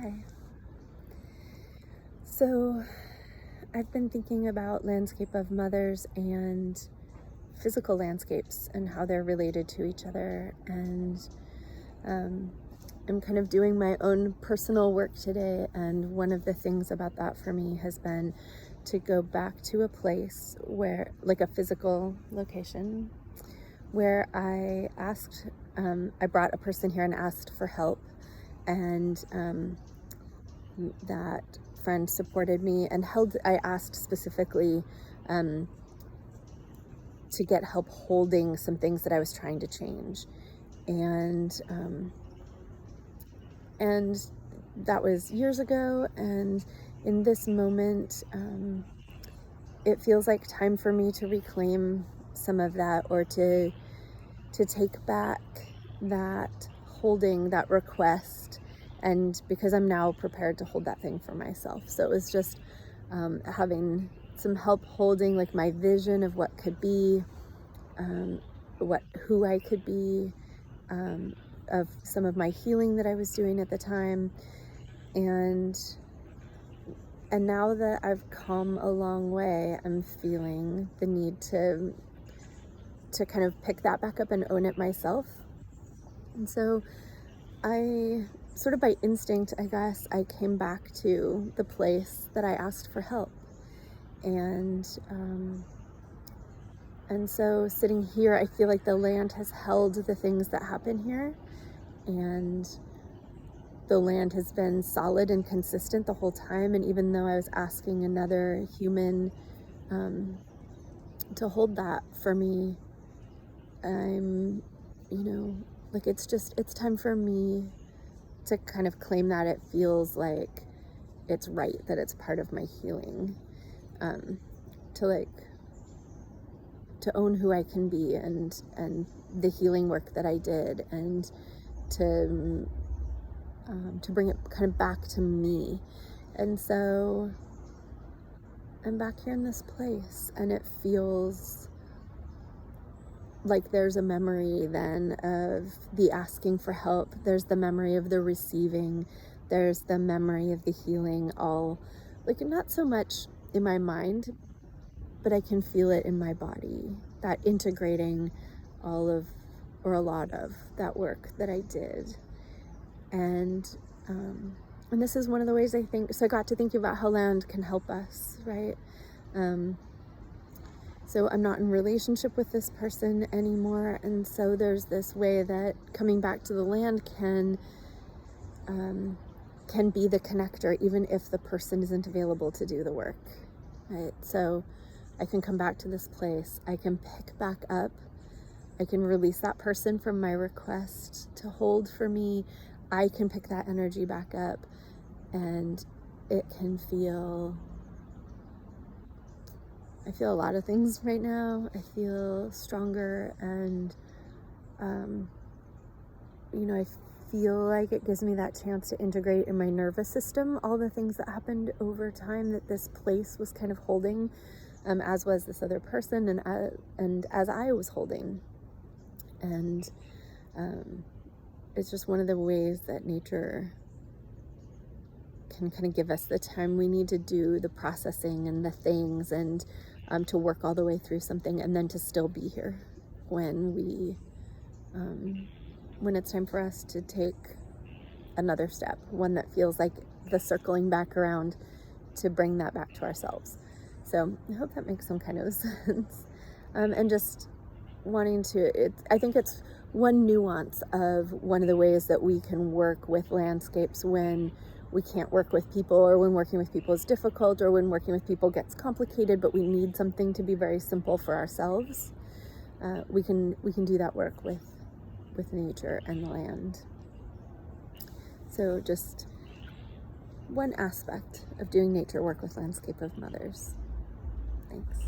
Hi. So I've been thinking about landscape of mothers and physical landscapes and how they're related to each other. And I'm kind of doing my own personal work today. And one of the things about that for me has been to go back to a place where, like a physical location, where I asked, I brought a person here and asked for help. And that friend supported me and I asked specifically to get help holding some things that I was trying to change. And that was years ago. And in this moment, it feels like time for me to reclaim some of that, or to take back that holding, that request, and because I'm now prepared to hold that thing for myself. So it was just having some help holding like my vision of what could be, who I could be, of some of my healing that I was doing at the time. And now that I've come a long way, I'm feeling the need to kind of pick that back up and own it myself. And so I sort of by instinct, I guess, I came back to the place that I asked for help. And so sitting here, I feel like the land has held the things that happen here, and the land has been solid and consistent the whole time. And even though I was asking another human to hold that for me, I'm, like it's time for me to kind of claim that. It feels like it's right that it's part of my healing, to own who I can be, and the healing work that I did, and to bring it kind of back to me. And so I'm back here in this place, and it feels like there's a memory then of the asking for help. There's the memory of the receiving. There's the memory of the healing, all like not so much in my mind, but I can feel it in my body, that integrating all of, or a lot of, that work that I did. And this is one of the ways I think, so I got to thinking about how land can help us, right? So I'm not in relationship with this person anymore. And so there's this way that coming back to the land can be the connector, even if the person isn't available to do the work, right? So I can come back to this place. I can pick back up. I can release that person from my request to hold for me. I can pick that energy back up, and it can feel, I feel a lot of things right now. I feel stronger, and I feel like it gives me that chance to integrate in my nervous system all the things that happened over time that this place was kind of holding, as was this other person, and as I was holding. And it's just one of the ways that nature can kind of give us the time we need to do the processing and the things, and to work all the way through something, and then to still be here when it's time for us to take another step, one that feels like the circling back around to bring that back to ourselves. So I hope that makes some kind of sense. And just wanting to, I think it's one nuance of one of the ways that we can work with landscapes when we can't work with people, or when working with people is difficult, or when working with people gets complicated, but we need something to be very simple for ourselves. We can do that work with nature and the land. So just one aspect of doing nature work with landscape of mothers. Thanks.